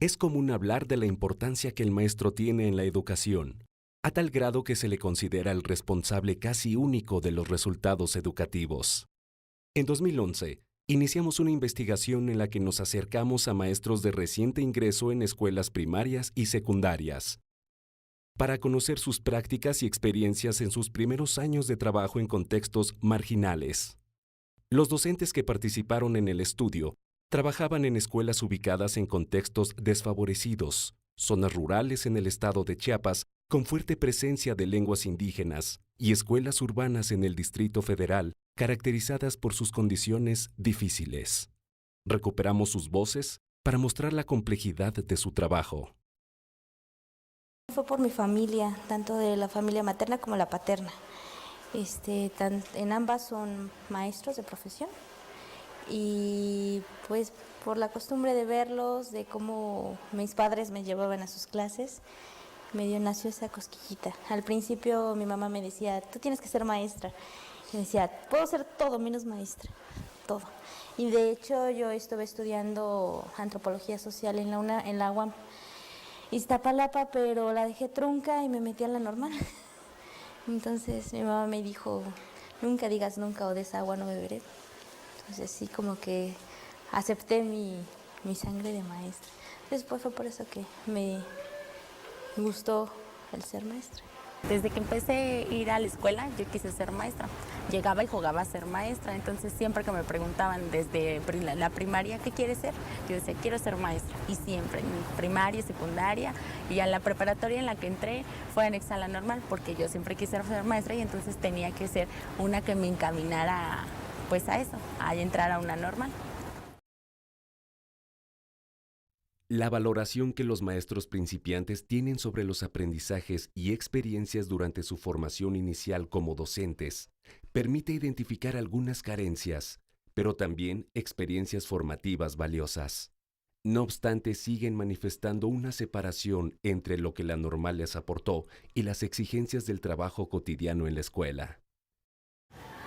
Es común hablar de la importancia que el maestro tiene en la educación, a tal grado que se le considera el responsable casi único de los resultados educativos. En 2011, iniciamos una investigación en la que nos acercamos a maestros de reciente ingreso en escuelas primarias y secundarias, para conocer sus prácticas y experiencias en sus primeros años de trabajo en contextos marginales. Los docentes que participaron en el estudio trabajaban en escuelas ubicadas en contextos desfavorecidos, zonas rurales en el estado de Chiapas con fuerte presencia de lenguas indígenas y escuelas urbanas en el Distrito Federal caracterizadas por sus condiciones difíciles. Recuperamos sus voces para mostrar la complejidad de su trabajo. Fue por mi familia, tanto de la familia materna como la paterna. En ambas son maestros de profesión y pues por la costumbre de verlos, de cómo mis padres me llevaban a sus clases, nació esa cosquillita. Al principio mi mamá me decía, tú tienes que ser maestra. Y decía, puedo ser todo menos maestra, todo. Y de hecho yo estuve estudiando antropología social en la UAM, Iztapalapa, pero la dejé trunca y me metí a la normal. Entonces mi mamá me dijo, nunca digas nunca o de esa agua no beberé. Entonces sí, como que acepté mi sangre de maestra. Después fue por eso que me gustó el ser maestra. Desde que empecé a ir a la escuela, yo quise ser maestra. Llegaba y jugaba a ser maestra, entonces siempre que me preguntaban desde la primaria, ¿qué quieres ser? Yo decía, quiero ser maestra. Y siempre, en primaria, secundaria, y a la preparatoria en la que entré fue anexa a la normal, porque yo siempre quise ser maestra y entonces tenía que ser una que me encaminara pues a eso, a entrar a una normal. La valoración que los maestros principiantes tienen sobre los aprendizajes y experiencias durante su formación inicial como docentes permite identificar algunas carencias, pero también experiencias formativas valiosas. No obstante, siguen manifestando una separación entre lo que la normal les aportó y las exigencias del trabajo cotidiano en la escuela.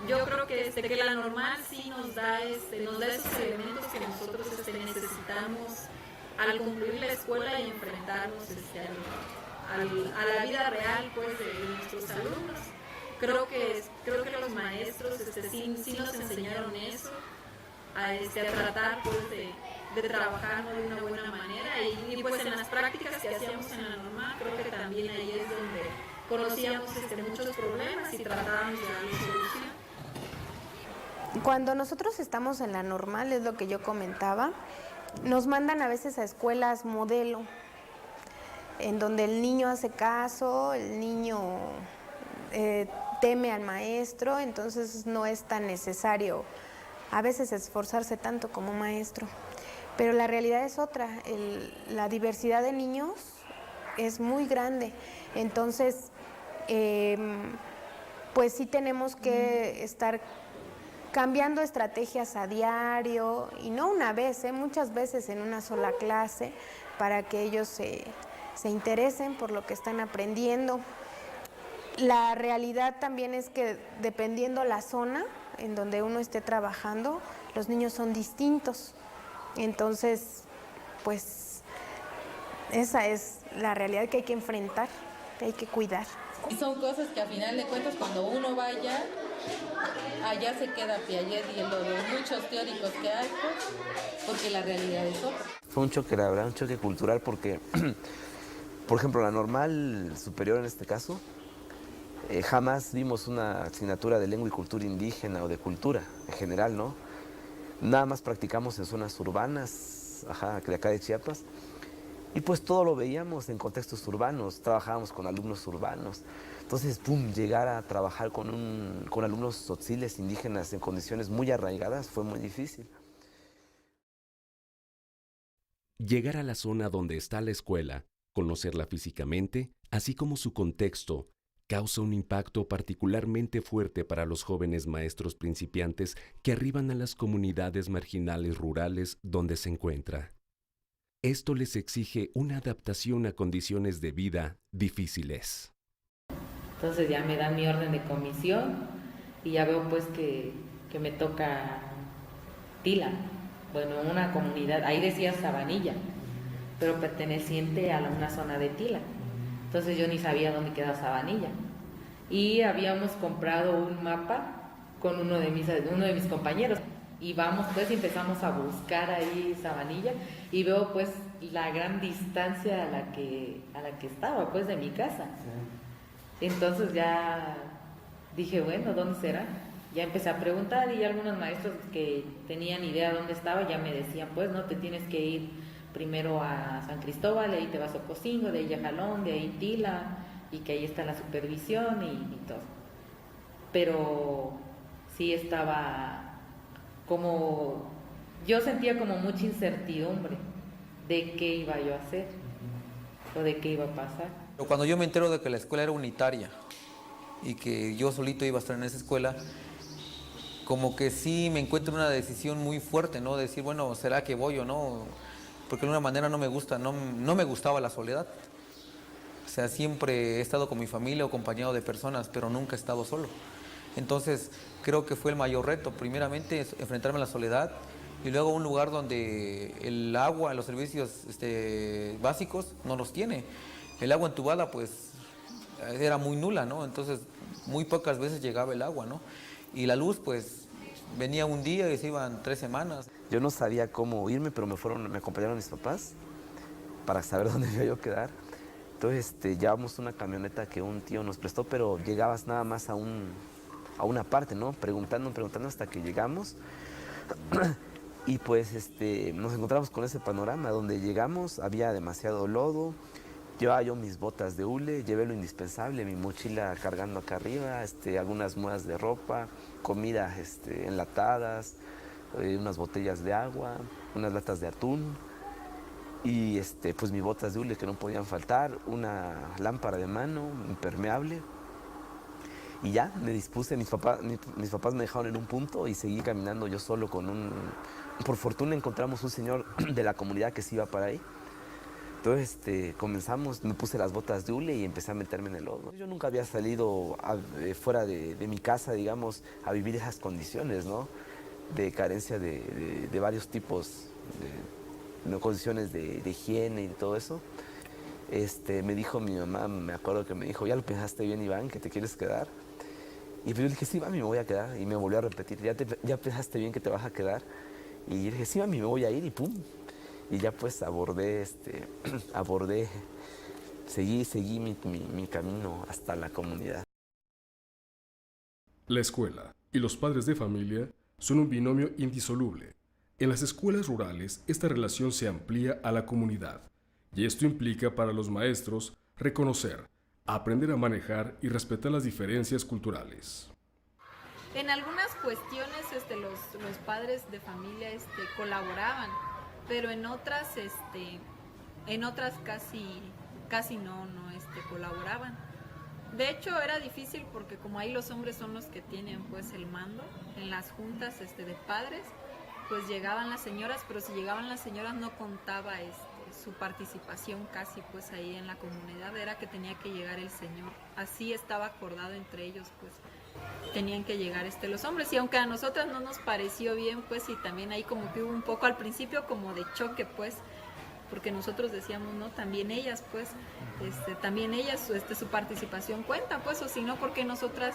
Yo creo que la normal sí nos da esos elementos que nosotros necesitamos al concluir la escuela y enfrentarnos a la vida real pues, de nuestros alumnos. Creo que los maestros sí nos enseñaron eso, a tratar pues, de trabajar de una buena manera y pues en las prácticas que hacíamos en la normal, creo que también ahí es donde conocíamos muchos problemas y tratábamos de darle solución. Cuando nosotros estamos en la normal, es lo que yo comentaba, nos mandan a veces a escuelas modelo, en donde el niño hace caso, el niño teme al maestro, entonces no es tan necesario a veces esforzarse tanto como maestro. Pero la realidad es otra, la diversidad de niños es muy grande, entonces pues sí tenemos que estar cambiando estrategias a diario, y no una vez, muchas veces en una sola clase, para que ellos se interesen por lo que están aprendiendo. La realidad también es que dependiendo la zona en donde uno esté trabajando, los niños son distintos. Entonces, pues, esa es la realidad que hay que enfrentar, que hay que cuidar. Y son cosas que a final de cuentas cuando uno vaya, allá se queda Piaget y los muchos teóricos que hay, pues, porque la realidad es otra. Fue un choque, la verdad, un choque cultural porque, por ejemplo, la normal superior en este caso, jamás vimos una asignatura de lengua y cultura indígena o de cultura en general, ¿no? Nada más practicamos en zonas urbanas, de acá de Chiapas, y pues todo lo veíamos en contextos urbanos, trabajábamos con alumnos urbanos. Entonces, llegar a trabajar con alumnos tzotziles indígenas en condiciones muy arraigadas fue muy difícil. Llegar a la zona donde está la escuela, conocerla físicamente, así como su contexto, causa un impacto particularmente fuerte para los jóvenes maestros principiantes que arriban a las comunidades marginales rurales donde se encuentra. Esto les exige una adaptación a condiciones de vida difíciles. Entonces ya me dan mi orden de comisión y ya veo pues que me toca Tila. Bueno, una comunidad, ahí decía Sabanilla, pero perteneciente a una zona de Tila. Entonces yo ni sabía dónde quedaba Sabanilla. Y habíamos comprado un mapa con uno de mis compañeros. Y vamos, pues empezamos a buscar ahí Sabanilla y veo pues la gran distancia a la que estaba pues de mi casa. Entonces ya dije, bueno, ¿dónde será? Ya empecé a preguntar y algunos maestros que tenían idea de dónde estaba ya me decían, pues no, te tienes que ir primero a San Cristóbal, de ahí te vas a Ocosingo, de ahí a Jalón, de ahí Tila, y que ahí está la supervisión y todo. Pero sí estaba como, yo sentía como mucha incertidumbre de qué iba yo a hacer o de qué iba a pasar. Cuando yo me entero de que la escuela era unitaria y que yo solito iba a estar en esa escuela, como que sí me encuentro en una decisión muy fuerte, ¿no? De decir, bueno, ¿será que voy o no? Porque de alguna manera no me gusta, no me gustaba la soledad. O sea, siempre he estado con mi familia o acompañado de personas, pero nunca he estado solo. Entonces, creo que fue el mayor reto. Primeramente, enfrentarme a la soledad y luego a un lugar donde el agua, los servicios básicos no los tiene. El agua entubada, pues, era muy nula, ¿no? Entonces, muy pocas veces llegaba el agua, ¿no? Y la luz, pues, venía un día y se iban 3 semanas. Yo no sabía cómo irme, pero me acompañaron mis papás para saber dónde iba yo a quedar. Entonces, llevamos una camioneta que un tío nos prestó, pero llegabas nada más a una parte, ¿no? Preguntando hasta que llegamos. Y pues nos encontramos con ese panorama. Donde llegamos había demasiado lodo. Llevaba yo mis botas de hule, llevé lo indispensable, mi mochila cargando acá arriba, algunas mudas de ropa, comida enlatadas, unas botellas de agua, unas latas de atún y pues mis botas de hule que no podían faltar, una lámpara de mano impermeable. Y ya, me dispuse, mis papás me dejaron en un punto y seguí caminando yo solo Por fortuna encontramos un señor de la comunidad que se iba para ahí. Entonces comenzamos, me puse las botas de hule y empecé a meterme en el lodo. Yo nunca había salido fuera de mi casa, digamos, a vivir esas condiciones, ¿no? De carencia de varios tipos, de condiciones de higiene y todo eso. Me dijo mi mamá, me acuerdo que me dijo, ¿ya lo pensaste bien, Iván, que te quieres quedar? Y yo le dije, sí, mami, me voy a quedar. Y me volvió a repetir, ¿ya pensaste bien que te vas a quedar? Y yo le dije, sí, mami, me voy a ir y pum. Y ya pues seguí mi camino hasta la comunidad. La escuela y los padres de familia son un binomio indisoluble. En las escuelas rurales, esta relación se amplía a la comunidad, y esto implica para los maestros reconocer, aprender a manejar y respetar las diferencias culturales. En algunas cuestiones los padres de familia colaboraban, pero en otras casi no colaboraban. De hecho era difícil porque como ahí los hombres son los que tienen pues el mando en las juntas de padres, pues llegaban las señoras, pero si llegaban las señoras no contaba su participación casi pues ahí en la comunidad, era que tenía que llegar el señor. Así estaba acordado entre ellos, pues tenían que llegar los hombres, y aunque a nosotras no nos pareció bien, pues y también ahí como que hubo un poco al principio como de choque, pues, porque nosotros decíamos, no, también ellas, pues, también ellas, su participación cuenta, pues, o si no, porque nosotras,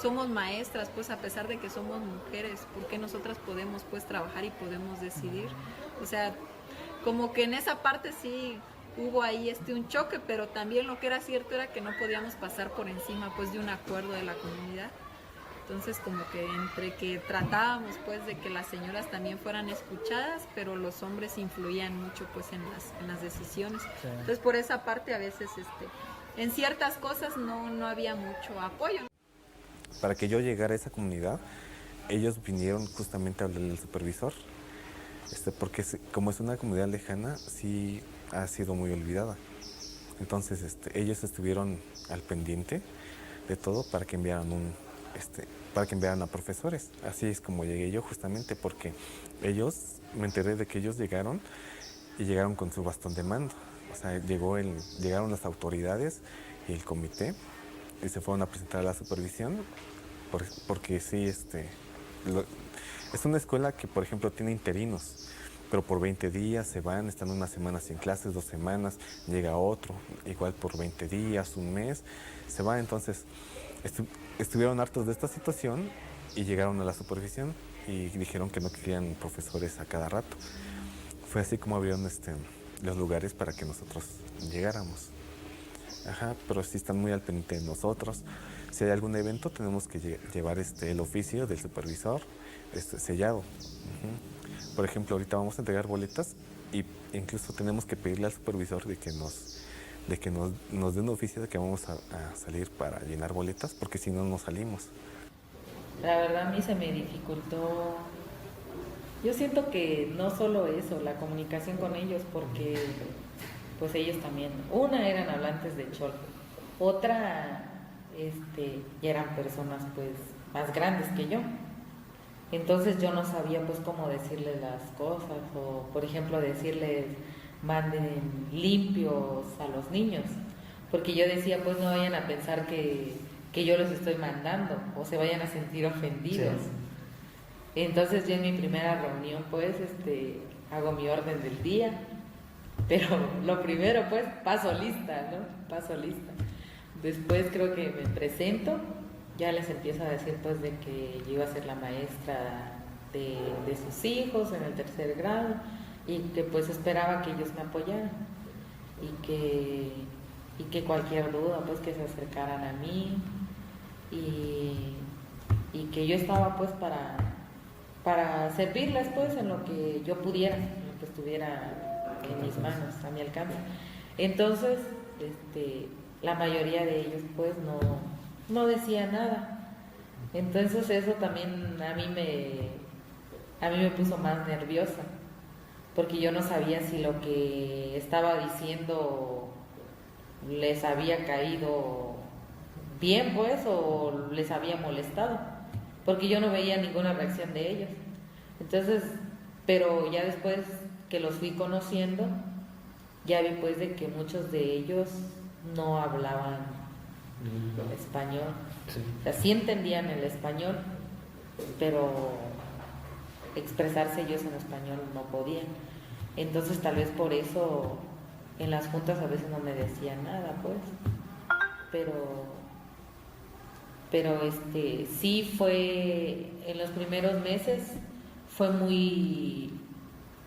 somos maestras, pues, a pesar de que somos mujeres, porque nosotras podemos, pues, trabajar y podemos decidir, o sea, como que en esa parte sí hubo ahí un choque, pero también lo que era cierto era que no podíamos pasar por encima pues de un acuerdo de la comunidad. Entonces como que entre que tratábamos pues de que las señoras también fueran escuchadas, pero los hombres influían mucho pues en las decisiones. Sí. Entonces por esa parte a veces en ciertas cosas no había mucho apoyo. Para que yo llegara a esa comunidad, ellos vinieron justamente a hablarle al supervisor, porque como es una comunidad lejana, sí ha sido muy olvidada. Entonces ellos estuvieron al pendiente de todo para que enviaran a profesores. Así es como llegué yo justamente, porque me enteré de que ellos llegaron y llegaron con su bastón de mando. O sea, llegaron las autoridades y el comité y se fueron a presentar a la supervisión porque sí, es una escuela que, por ejemplo, tiene interinos. pero por 20 días se van, están una semana sin clases, 2 semanas, llega otro, igual por 20 días, un mes, se van. Entonces estuvieron hartos de esta situación y llegaron a la supervisión y dijeron que no querían profesores a cada rato. Fue así como abrieron los lugares para que nosotros llegáramos. Ajá, pero sí están muy al pendiente de nosotros. Si hay algún evento, tenemos que llevar el oficio del supervisor sellado. Por ejemplo, ahorita vamos a entregar boletas y incluso tenemos que pedirle al supervisor de que nos dé un oficio de que vamos a salir para llenar boletas, porque si no, no salimos. La verdad a mí se me dificultó. Yo siento que no solo eso, la comunicación con ellos, porque pues ellos también, una eran hablantes de chol, otra ya eran personas pues más grandes que yo. Entonces yo no sabía pues cómo decirles las cosas, o por ejemplo decirles manden limpios a los niños, porque yo decía pues no vayan a pensar que yo los estoy mandando o se vayan a sentir ofendidos. Sí. Entonces yo en mi primera reunión pues hago mi orden del día, pero lo primero pues paso lista, ¿no? Paso lista. Después creo que me presento, ya les empiezo a decir pues de que yo iba a ser la maestra de sus hijos en el 3er grado y que pues esperaba que ellos me apoyaran y que cualquier duda pues que se acercaran a mí y que yo estaba pues para servirles pues en lo que yo pudiera, en lo que estuviera en mis manos, a mi alcance. Entonces, la mayoría de ellos pues no decía nada. Entonces eso también a mí me puso más nerviosa, porque yo no sabía si lo que estaba diciendo les había caído bien pues o les había molestado, porque yo no veía ninguna reacción de ellos. Entonces, pero ya después que los fui conociendo, ya vi pues de que muchos de ellos no hablaban español. Sí. O sea, sí entendían el español, pero expresarse ellos en español no podían. Entonces tal vez por eso en las juntas a veces no me decían nada pues, pero sí fue, en los primeros meses fue muy,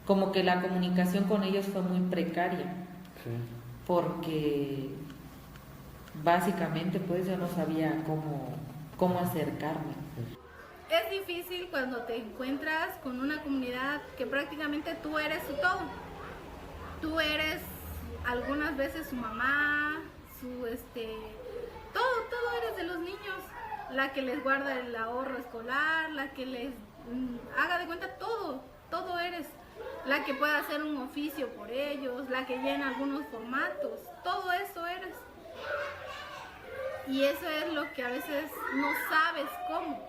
como que la comunicación con ellos fue muy precaria. Sí. Porque básicamente pues yo no sabía cómo acercarme. Es difícil cuando te encuentras con una comunidad que prácticamente tú eres su todo. Tú eres algunas veces su mamá, todo eres de los niños, la que les guarda el ahorro escolar, la que les haga de cuenta todo eres. La que puede hacer un oficio por ellos, la que llena algunos formatos, todo eso eres. Y eso es lo que a veces no sabes cómo.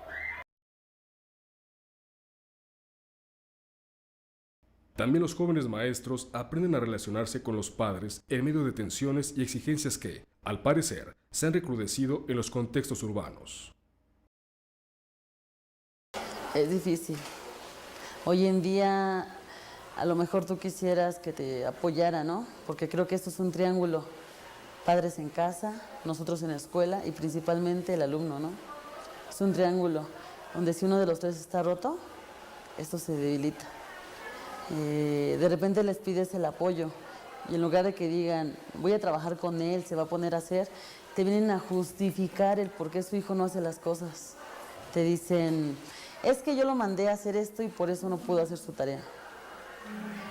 También los jóvenes maestros aprenden a relacionarse con los padres en medio de tensiones y exigencias que, al parecer, se han recrudecido en los contextos urbanos. Es difícil. Hoy en día, a lo mejor tú quisieras que te apoyara, ¿no? Porque creo que esto es un triángulo. Padres en casa, nosotros en la escuela y principalmente el alumno, ¿no? Es un triángulo donde si uno de los tres está roto, esto se debilita. De repente les pides el apoyo y en lugar de que digan, voy a trabajar con él, se va a poner a hacer, te vienen a justificar el por qué su hijo no hace las cosas. Te dicen, es que yo lo mandé a hacer esto y por eso no pudo hacer su tarea.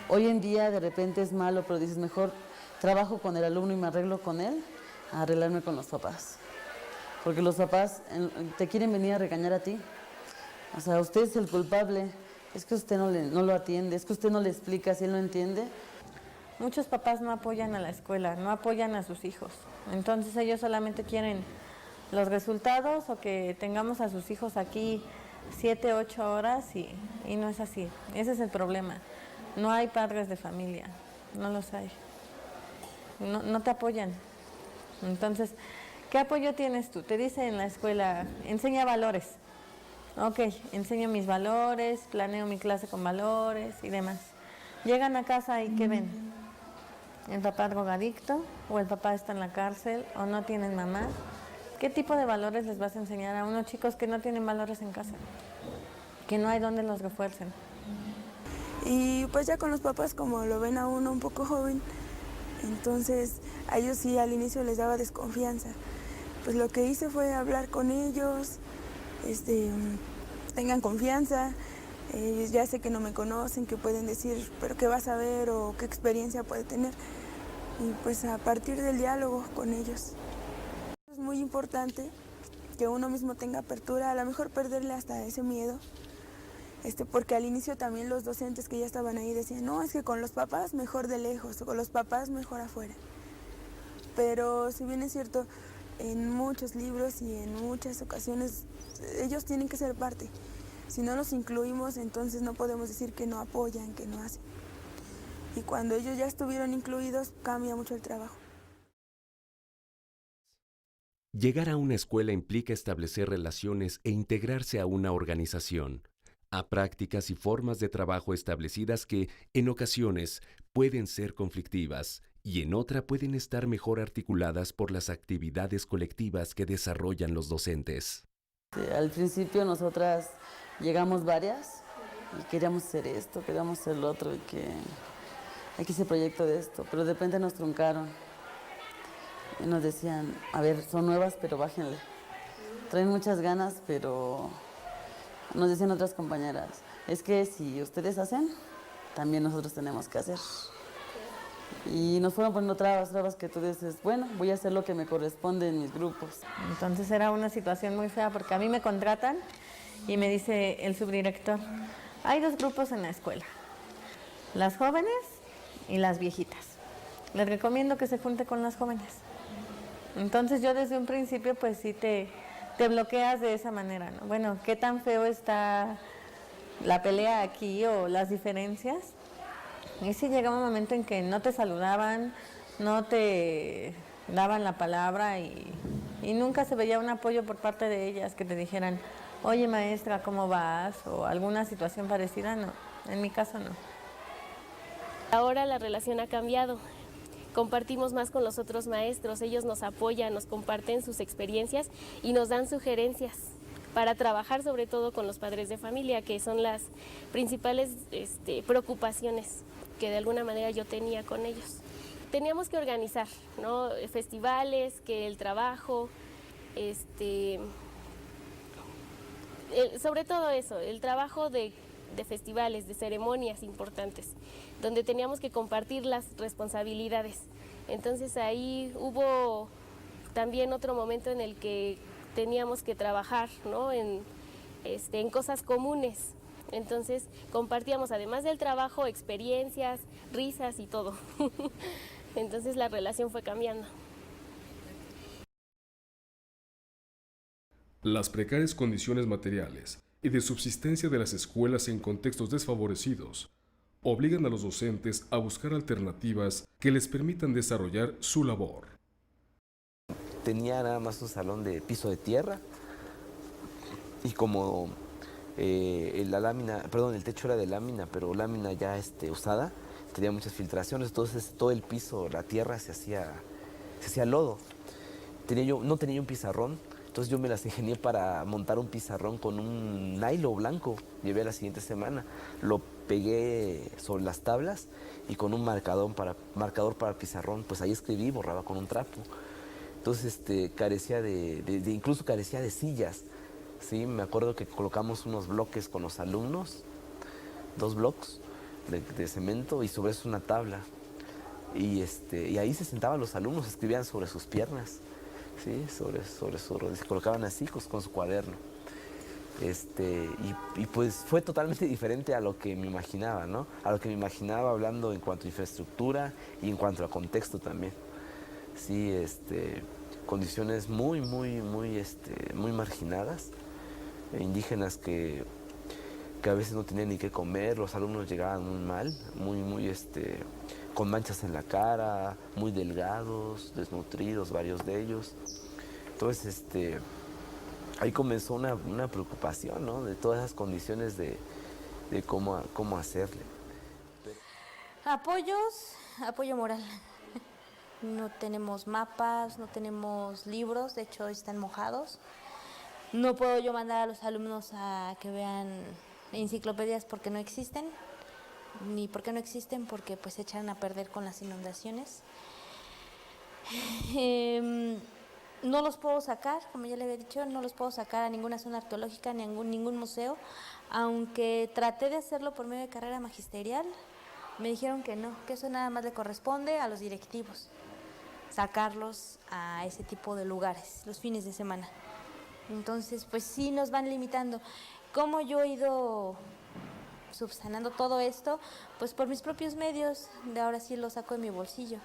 Hoy en día de repente es malo, pero dices, mejor trabajo con el alumno y me arreglo con él a arreglarme con los papás. Porque los papás te quieren venir a regañar a ti. O sea, usted es el culpable, es que usted no lo atiende, es que usted no le explica si él no entiende. Muchos papás no apoyan a la escuela, no apoyan a sus hijos. Entonces ellos solamente quieren los resultados o que tengamos a sus hijos aquí 7, 8 horas y no es así. Ese es el problema. No hay padres de familia, no los hay. No te apoyan. Entonces, ¿qué apoyo tienes tú? Te dice en la escuela, enseña valores. Ok, enseño mis valores, planeo mi clase con valores y demás. Llegan a casa y ¿qué ven? El papá drogadicto, o el papá está en la cárcel, o no tienen mamá. ¿Qué tipo de valores les vas a enseñar a unos chicos que no tienen valores en casa? Que no hay donde los refuercen. Y pues ya con los papás, como lo ven a uno un poco joven, entonces a ellos sí al inicio les daba desconfianza. Pues lo que hice fue hablar con ellos, tengan confianza, ya sé que no me conocen, que pueden decir, pero qué vas a ver o qué experiencia puede tener. Y pues a partir del diálogo con ellos. Es muy importante que uno mismo tenga apertura, a lo mejor perderle hasta ese miedo, porque al inicio también los docentes que ya estaban ahí decían, no, es que con los papás mejor de lejos, o con los papás mejor afuera. Pero si bien es cierto, en muchos libros y en muchas ocasiones ellos tienen que ser parte. Si no los incluimos, entonces no podemos decir que no apoyan, que no hacen. Y cuando ellos ya estuvieron incluidos, cambia mucho el trabajo. Llegar a una escuela implica establecer relaciones e integrarse a una organización, a prácticas y formas de trabajo establecidas que, en ocasiones, pueden ser conflictivas y en otra pueden estar mejor articuladas por las actividades colectivas que desarrollan los docentes. Al principio nosotras llegamos varias y queríamos hacer esto, queríamos hacer lo otro y que aquí hice proyecto de esto, pero de repente nos truncaron y nos decían, a ver, son nuevas pero bájenle, traen muchas ganas pero nos decían otras compañeras, es que si ustedes hacen, también nosotros tenemos que hacer. Y nos fueron poniendo trabas que tú dices, bueno, voy a hacer lo que me corresponde en mis grupos. Entonces era una situación muy fea porque a mí me contratan y me dice el subdirector, hay 2 grupos en la escuela, las jóvenes y las viejitas. Les recomiendo que se junte con las jóvenes. Entonces yo desde un principio pues sí te bloqueas de esa manera, ¿no? Bueno, ¿qué tan feo está la pelea aquí o las diferencias? Y sí llegaba un momento en que no te saludaban, no te daban la palabra y nunca se veía un apoyo por parte de ellas que te dijeran, oye maestra, ¿cómo vas? O alguna situación parecida, no, en mi caso no. Ahora la relación ha cambiado, compartimos más con los otros maestros, ellos nos apoyan, nos comparten sus experiencias y nos dan sugerencias para trabajar sobre todo con los padres de familia, que son las principales preocupaciones que de alguna manera yo tenía con ellos. Teníamos que organizar, ¿no? Festivales, que el trabajo, sobre todo eso, el trabajo de festivales, de ceremonias importantes, donde teníamos que compartir las responsabilidades. Entonces ahí hubo también otro momento en el que teníamos que trabajar, ¿no? en cosas comunes. Entonces compartíamos, además del trabajo, experiencias, risas y todo. Entonces la relación fue cambiando. Las precarias condiciones materiales y de subsistencia de las escuelas en contextos desfavorecidos obligan a los docentes a buscar alternativas que les permitan desarrollar su labor. Tenía nada más un salón de piso de tierra y como el techo era de lámina, pero lámina ya usada, tenía muchas filtraciones, entonces todo el piso, la tierra se hacía lodo. No tenía un pizarrón, entonces yo me las ingenié para montar un pizarrón con un nylon blanco. Llevé la siguiente semana, lo pegué sobre las tablas y con un marcador para pizarrón, pues ahí escribí, borraba con un trapo. Entonces incluso carecía de sillas. Sí, me acuerdo que colocamos unos bloques con los alumnos, 2 blocks de cemento y sobre eso una tabla. Y ahí se sentaban los alumnos, escribían sobre sus piernas, ¿sí? Se colocaban así con su cuaderno. Y pues fue totalmente diferente a lo que me imaginaba, ¿no? A lo que me imaginaba hablando en cuanto a infraestructura y en cuanto a contexto también. Sí, condiciones muy marginadas, indígenas que a veces no tenían ni qué comer, los alumnos llegaban muy mal, con manchas en la cara, muy delgados, desnutridos, varios de ellos. Entonces, ahí comenzó una preocupación, ¿no? De todas esas condiciones de cómo hacerle. Apoyo moral. No tenemos mapas, no tenemos libros, de hecho están mojados. No puedo yo mandar a los alumnos a que vean enciclopedias porque no existen, ni porque no existen porque pues se echan a perder con las inundaciones. No los puedo sacar, como ya le había dicho, no los puedo sacar a ninguna zona arqueológica, ni a ningún museo, aunque traté de hacerlo por medio de carrera magisterial. Me dijeron que no, que eso nada más le corresponde a los directivos, sacarlos a ese tipo de lugares los fines de semana. Entonces, pues sí nos van limitando. ¿Cómo yo he ido subsanando todo esto? Pues por mis propios medios, de ahora sí lo saco de mi bolsillo.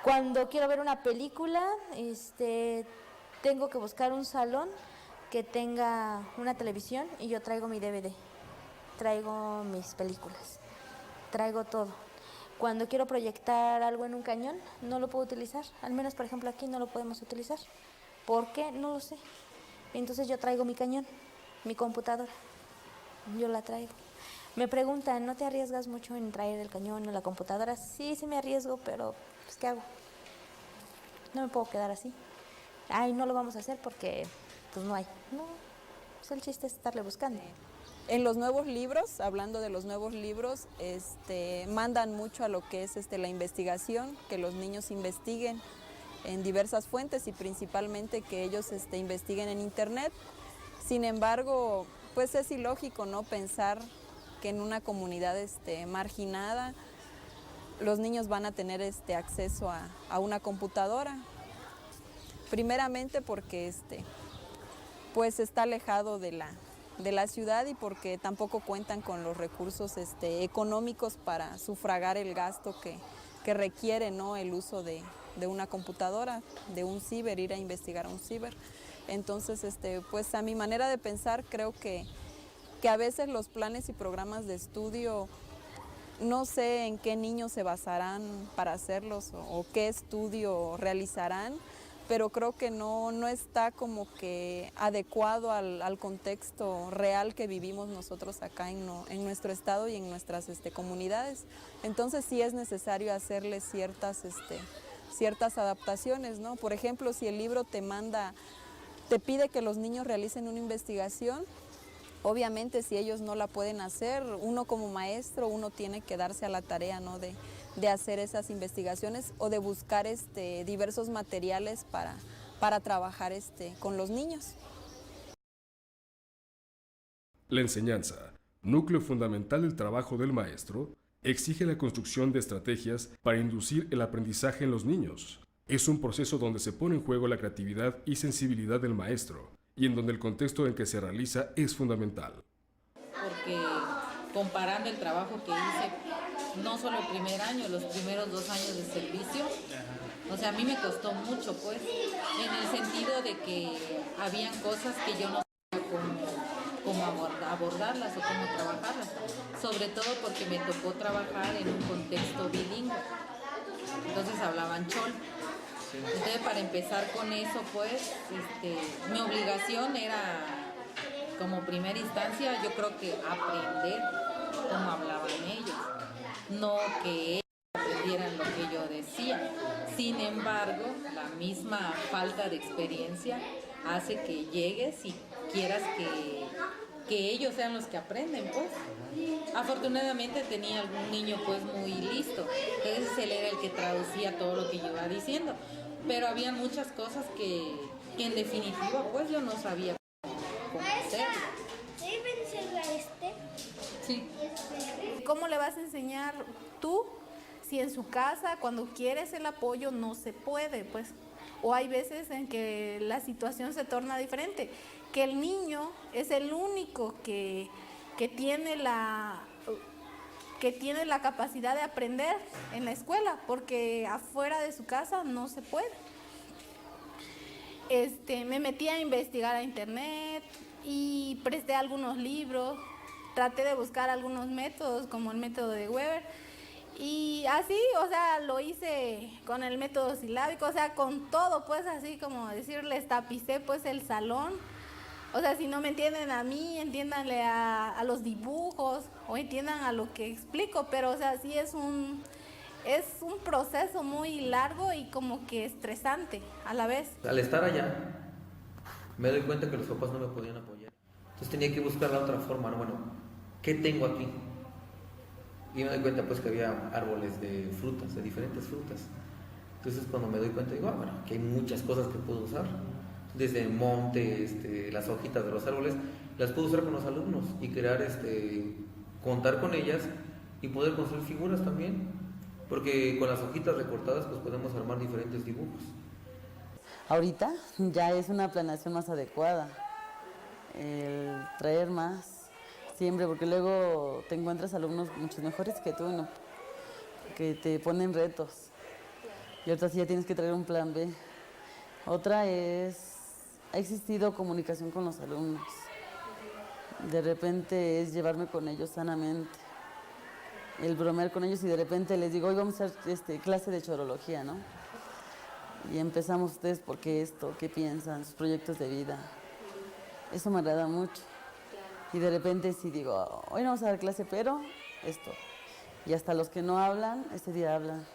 Cuando quiero ver una película, tengo que buscar un salón que tenga una televisión y yo traigo mi DVD, traigo mis películas, traigo todo. Cuando quiero proyectar algo en un cañón, no lo puedo utilizar, al menos por ejemplo aquí no lo podemos utilizar. ¿Por qué? No lo sé. Entonces yo traigo mi cañón, mi computadora, yo la traigo. Me preguntan, ¿no te arriesgas mucho en traer el cañón o la computadora? Sí, sí me arriesgo, pero pues ¿qué hago? No me puedo quedar así. Ay, no lo vamos a hacer porque pues no hay. No, pues el chiste es estarle buscando. En los nuevos libros, hablando de los nuevos libros, mandan mucho a lo que es la investigación, que los niños investiguen en diversas fuentes y principalmente que ellos investiguen en internet. Sin embargo, pues es ilógico, ¿no?, pensar que en una comunidad marginada los niños van a tener acceso a una computadora. Primeramente porque pues está alejado de la ciudad y porque tampoco cuentan con los recursos económicos para sufragar el gasto que requiere, ¿no?, el uso de una computadora, de un ciber, ir a investigar a un ciber. Entonces, pues a mi manera de pensar creo que a veces los planes y programas de estudio, no sé en qué niños se basarán para hacerlos o qué estudio realizarán, pero creo que no está como que adecuado al contexto real que vivimos nosotros acá en nuestro estado y en nuestras comunidades. Entonces sí es necesario hacerle ciertas adaptaciones, ¿no? Por ejemplo, si el libro te pide que los niños realicen una investigación, obviamente si ellos no la pueden hacer, uno como maestro, uno tiene que darse a la tarea, ¿no?, de hacer esas investigaciones o de buscar diversos materiales para trabajar con los niños. La enseñanza, núcleo fundamental del trabajo del maestro, exige la construcción de estrategias para inducir el aprendizaje en los niños. Es un proceso donde se pone en juego la creatividad y sensibilidad del maestro, y en donde el contexto en que se realiza es fundamental. Porque comparando el trabajo que hice, no solo el primer año, los primeros 2 años de servicio, o sea, a mí me costó mucho, pues, en el sentido de que habían cosas que yo no sabía cómo abordarlas o cómo trabajarlas, sobre todo porque me tocó trabajar en un contexto bilingüe, entonces hablaban chol. Entonces, para empezar con eso, pues, mi obligación era, como primera instancia, yo creo que aprender cómo hablaban ellos, no que ellos aprendieran lo que yo decía. Sin embargo, la misma falta de experiencia hace que llegues y quieras que ellos sean los que aprenden, pues. Afortunadamente tenía algún niño pues muy listo, entonces él era el que traducía todo lo que yo iba diciendo, pero había muchas cosas que en definitiva pues yo no sabía cómo hacerlo. Sí. ¿Cómo le vas a enseñar tú si en su casa cuando quieres el apoyo no se puede, pues? O hay veces en que la situación se torna diferente, que el niño es el único que tiene la capacidad de aprender en la escuela, porque afuera de su casa no se puede. Me metí a investigar a internet y presté algunos libros, traté de buscar algunos métodos como el método de Weber y así, o sea, lo hice con el método silábico, o sea, con todo, pues así como decirles, tapicé pues el salón O sea, si no me entienden a mí, entiéndanle a los dibujos o entiendan a lo que explico, pero o sea, sí es un proceso muy largo y como que estresante a la vez. Al estar allá, me doy cuenta que los papás no me podían apoyar. Entonces tenía que buscar la otra forma, ¿no? Bueno, ¿qué tengo aquí? Y me doy cuenta pues que había árboles de frutas, de diferentes frutas. Entonces cuando me doy cuenta digo, bueno, que hay muchas cosas que puedo usar. Desde el monte, las hojitas de los árboles, las puedo usar con los alumnos y crear, contar con ellas y poder construir figuras también. Porque con las hojitas recortadas pues podemos armar diferentes dibujos. Ahorita ya es una planeación más adecuada, el traer más siempre, porque luego te encuentras alumnos mucho mejores que tú, ¿no? Que te ponen retos. Y ahorita sí ya tienes que traer un plan B. Otra es, ha existido comunicación con los alumnos. De repente es llevarme con ellos sanamente, el bromear con ellos y de repente les digo, hoy vamos a hacer clase de chorología, ¿no? Y empezamos ustedes, ¿por qué esto? ¿Qué piensan? Sus proyectos de vida. Eso me agrada mucho. Y de repente sí digo, hoy no vamos a dar clase, pero esto. Y hasta los que no hablan, ese día hablan.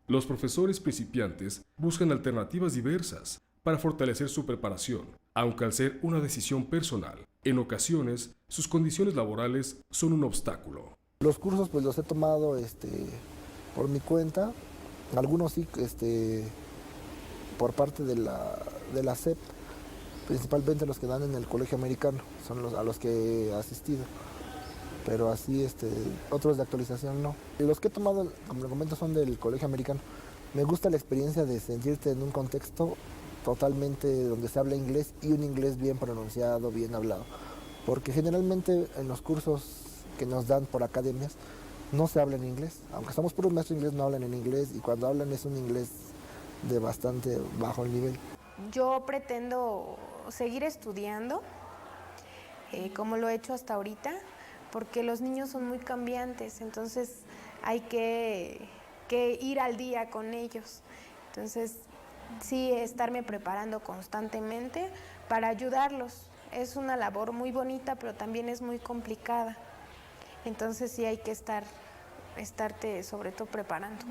Los profesores principiantes buscan alternativas diversas para fortalecer su preparación, aunque al ser una decisión personal, en ocasiones sus condiciones laborales son un obstáculo. Los cursos pues los he tomado por mi cuenta, algunos sí por parte de la SEP, principalmente los que dan en el colegio americano, son a los que he asistido. Pero así otros de actualización no. Los que he tomado, como le comento, son del colegio americano. Me gusta la experiencia de sentirte en un contexto totalmente donde se habla inglés y un inglés bien pronunciado, bien hablado. Porque generalmente en los cursos que nos dan por academias no se habla en inglés. Aunque estamos por un maestro de inglés, no hablan en inglés y cuando hablan es un inglés de bastante bajo nivel. Yo pretendo seguir estudiando, como lo he hecho hasta ahorita, porque los niños son muy cambiantes, entonces hay que ir al día con ellos. Entonces, sí, estarme preparando constantemente para ayudarlos. Es una labor muy bonita, pero también es muy complicada. Entonces, sí hay que estarte sobre todo preparando.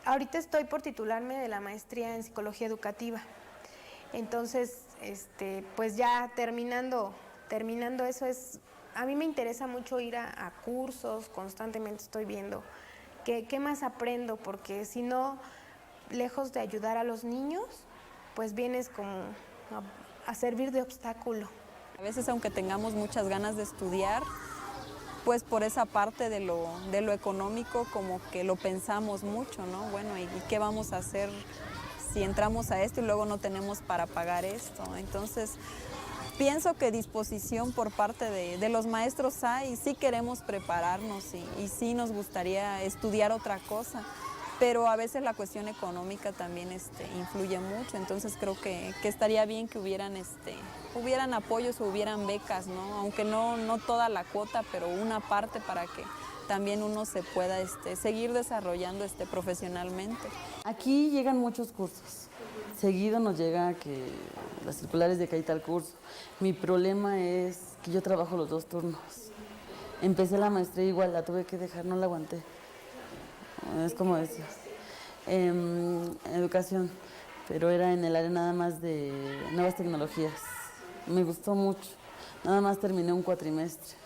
Ahorita estoy por titularme de la maestría en psicología educativa. Entonces, pues ya terminando eso, a mí me interesa mucho ir a cursos, constantemente estoy viendo qué más aprendo, porque si no, lejos de ayudar a los niños, pues vienes como a servir de obstáculo. A veces, aunque tengamos muchas ganas de estudiar, pues por esa parte de lo económico como que lo pensamos mucho, ¿no? Bueno, ¿y qué vamos a hacer si entramos a esto y luego no tenemos para pagar esto? Entonces, pienso que disposición por parte de los maestros hay, sí queremos prepararnos y sí nos gustaría estudiar otra cosa, pero a veces la cuestión económica también influye mucho, entonces creo que estaría bien que hubieran apoyos o hubieran becas, ¿no? Aunque no toda la cuota, pero una parte para que también uno se pueda seguir desarrollando profesionalmente. Aquí llegan muchos cursos. Seguido nos llega que las circulares de que hay tal curso. Mi problema es que yo trabajo los 2 turnos. Empecé la maestría igual, la tuve que dejar, no la aguanté. Es como decías, educación, pero era en el área nada más de nuevas tecnologías. Me gustó mucho, nada más terminé un cuatrimestre.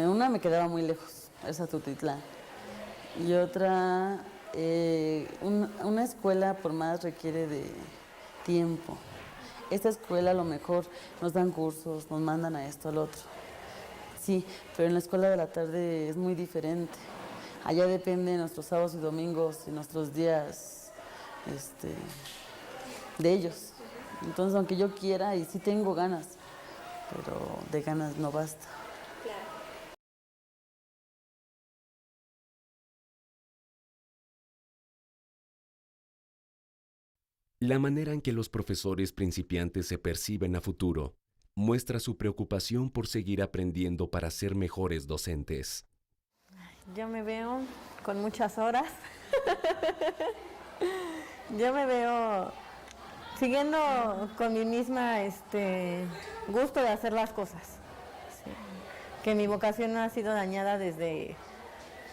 Una me quedaba muy lejos, esa Tutitlán, y otra, una escuela por más requiere de tiempo. Esta escuela a lo mejor nos dan cursos, nos mandan a esto, al otro. Sí, pero en la escuela de la tarde es muy diferente. Allá depende de nuestros sábados y domingos y nuestros días de ellos. Entonces, aunque yo quiera, y sí tengo ganas, pero de ganas no basta. La manera en que los profesores principiantes se perciben a futuro muestra su preocupación por seguir aprendiendo para ser mejores docentes. Yo me veo con muchas horas. Yo me veo siguiendo con mi misma gusto de hacer las cosas. Sí. Que mi vocación no ha sido dañada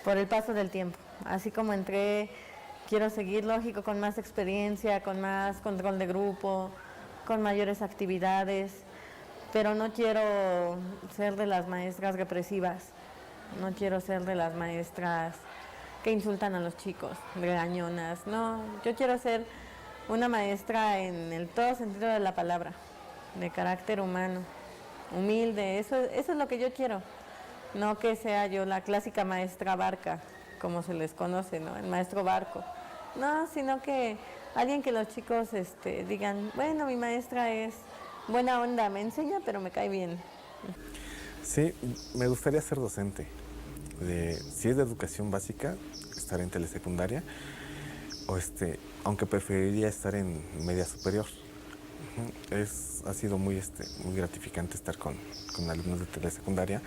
por el paso del tiempo. Así como entré, quiero seguir, lógico, con más experiencia, con más control de grupo, con mayores actividades, pero no quiero ser de las maestras represivas, no quiero ser de las maestras que insultan a los chicos, regañonas, no, yo quiero ser una maestra en el todo sentido de la palabra, de carácter humano, humilde, eso es lo que yo quiero, no que sea yo la clásica maestra barca, como se les conoce, ¿no? El maestro barco, no, sino que alguien que los chicos digan, bueno, mi maestra es buena onda, me enseña, pero me cae bien. Sí, me gustaría ser docente. Si es de educación básica, estar en telesecundaria, o aunque preferiría estar en media superior. Ha sido muy gratificante estar con alumnos de telesecundaria,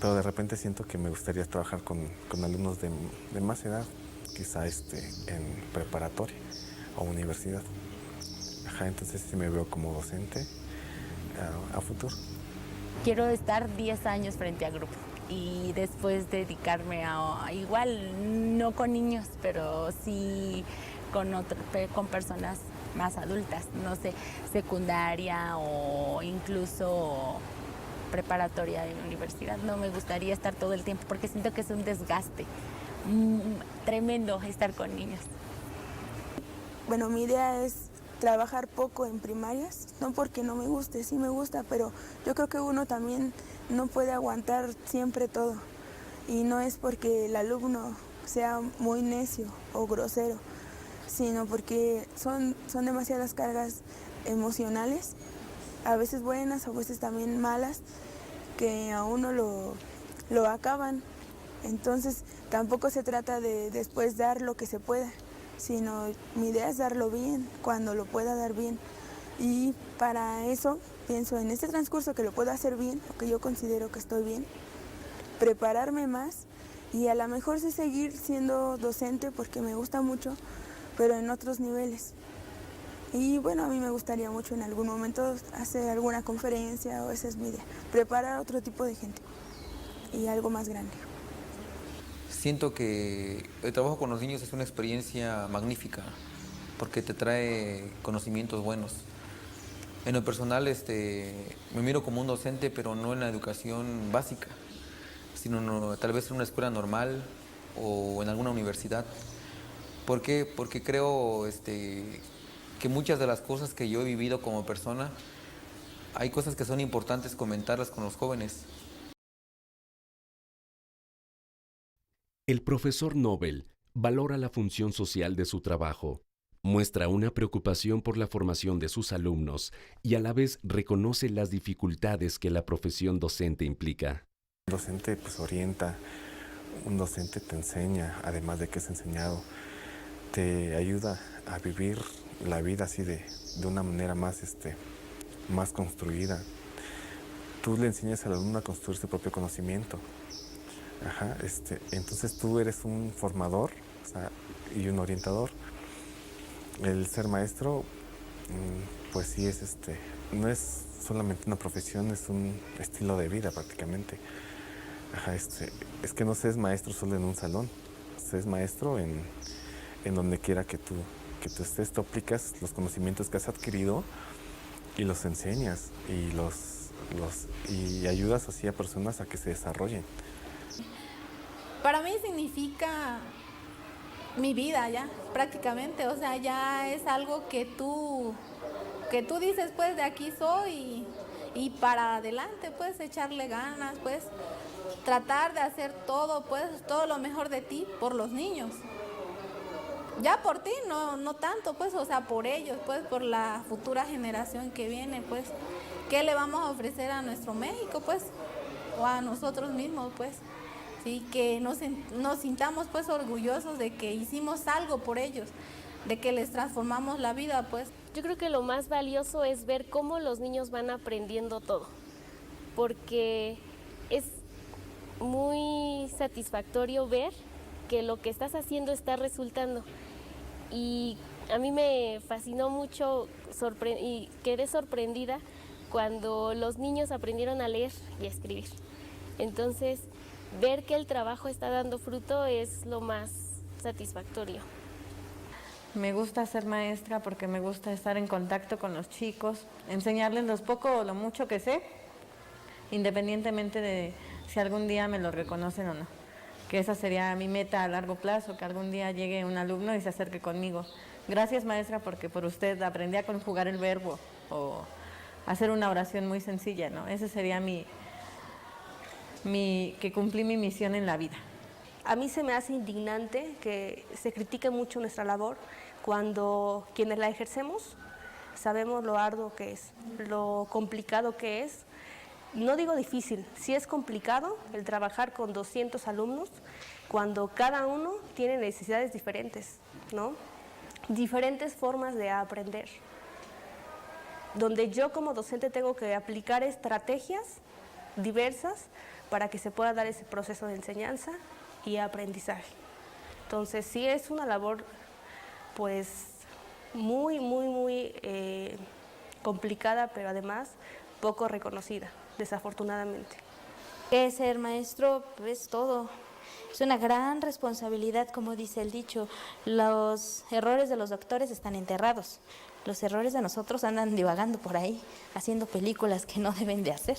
pero de repente siento que me gustaría trabajar con alumnos de más edad, quizá en preparatoria o universidad. Entonces sí me veo como docente a futuro. Quiero estar 10 años frente al grupo y después dedicarme a igual, no con niños, pero sí con personas más adultas, no sé, secundaria o incluso preparatoria en universidad. No me gustaría estar todo el tiempo porque siento que es un desgaste tremendo estar con niños. Bueno, mi idea es trabajar poco en primarias, no porque no me guste, sí me gusta, pero yo creo que uno también no puede aguantar siempre todo. Y no es porque el alumno sea muy necio o grosero, sino porque son demasiadas cargas emocionales, a veces buenas, a veces también malas, que a uno lo acaban. Entonces tampoco se trata de después dar lo que se pueda, sino mi idea es darlo bien, cuando lo pueda dar bien. Y para eso pienso en este transcurso que lo puedo hacer bien, o que yo considero que estoy bien, prepararme más y a lo mejor sí seguir siendo docente porque me gusta mucho, pero en otros niveles. Y bueno, a mí me gustaría mucho en algún momento hacer alguna conferencia, o esa es mi idea, preparar a otro tipo de gente y algo más grande. Siento que el trabajo con los niños es una experiencia magnífica porque te trae conocimientos buenos. En lo personal me miro como un docente, pero no en la educación básica, sino tal vez en una escuela normal o en alguna universidad. ¿Por qué? Porque creo que muchas de las cosas que yo he vivido como persona, hay cosas que son importantes comentarlas con los jóvenes. El profesor Nobel valora la función social de su trabajo, muestra una preocupación por la formación de sus alumnos y a la vez reconoce las dificultades que la profesión docente implica. Un docente orienta, un docente te enseña, además de que es enseñado, te ayuda a vivir la vida así de una manera más construida. Tú le enseñas al alumno a construir su propio conocimiento. Entonces tú eres un formador, y un orientador. El ser maestro, pues sí no es solamente una profesión, es un estilo de vida prácticamente. Es que no se es maestro solo en un salón, se es maestro en donde quiera que tú estés, tú aplicas los conocimientos que has adquirido y los enseñas y ayudas así a personas a que se desarrollen. Para mí significa mi vida ya, prácticamente, o sea, ya es algo que tú dices, pues de aquí soy y para adelante, pues echarle ganas, pues tratar de hacer todo, pues todo lo mejor de ti por los niños. Ya por ti, no tanto, pues, o sea, por ellos, pues, por la futura generación que viene, pues, ¿qué le vamos a ofrecer a nuestro México, pues, o a nosotros mismos, pues? Sí, que nos sintamos, pues, orgullosos de que hicimos algo por ellos, de que les transformamos la vida, pues. Yo creo que lo más valioso es ver cómo los niños van aprendiendo todo, porque es muy satisfactorio ver que lo que estás haciendo está resultando. Y A mí me fascinó mucho y quedé sorprendida cuando los niños aprendieron a leer y a escribir. Entonces, ver que el trabajo está dando fruto es lo más satisfactorio. Me gusta ser maestra porque me gusta estar en contacto con los chicos, enseñarles lo poco o lo mucho que sé, independientemente de si algún día me lo reconocen o no. Que esa sería mi meta a largo plazo, que algún día llegue un alumno y se acerque conmigo. Gracias, maestra, porque por usted aprendí a conjugar el verbo o hacer una oración muy sencilla, ¿no? Ese sería que cumplí mi misión en la vida. A mí se me hace indignante que se critique mucho nuestra labor cuando quienes la ejercemos sabemos lo arduo que es, lo complicado que es. No digo difícil, sí es complicado el trabajar con 200 alumnos cuando cada uno tiene necesidades diferentes, ¿no? Diferentes formas de aprender, donde yo como docente tengo que aplicar estrategias diversas para que se pueda dar ese proceso de enseñanza y aprendizaje. Entonces sí es una labor pues muy complicada, pero además poco reconocida, desafortunadamente. Ser maestro es todo. Es una gran responsabilidad, como dice el dicho. Los errores de los doctores están enterrados. Los errores de nosotros andan divagando por ahí, haciendo películas que no deben de hacer.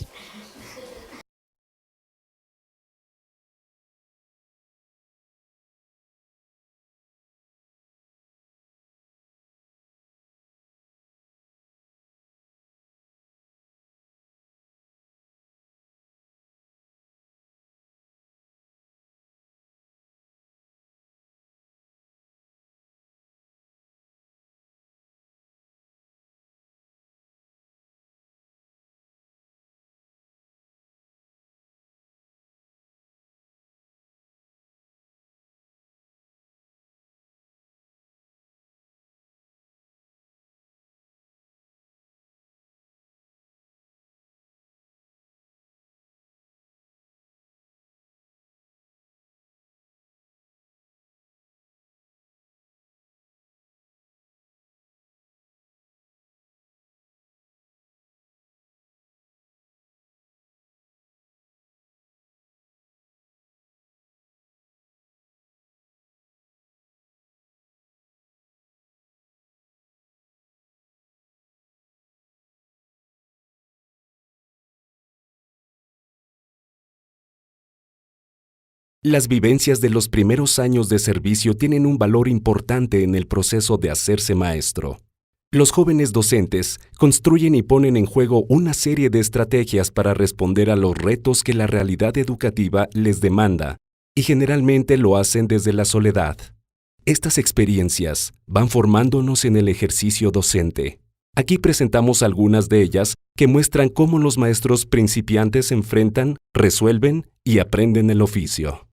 Las vivencias de los primeros años de servicio tienen un valor importante en el proceso de hacerse maestro. Los jóvenes docentes construyen y ponen en juego una serie de estrategias para responder a los retos que la realidad educativa les demanda, y generalmente lo hacen desde la soledad. Estas experiencias van formándonos en el ejercicio docente. Aquí presentamos algunas de ellas que muestran cómo los maestros principiantes enfrentan, resuelven y aprenden el oficio.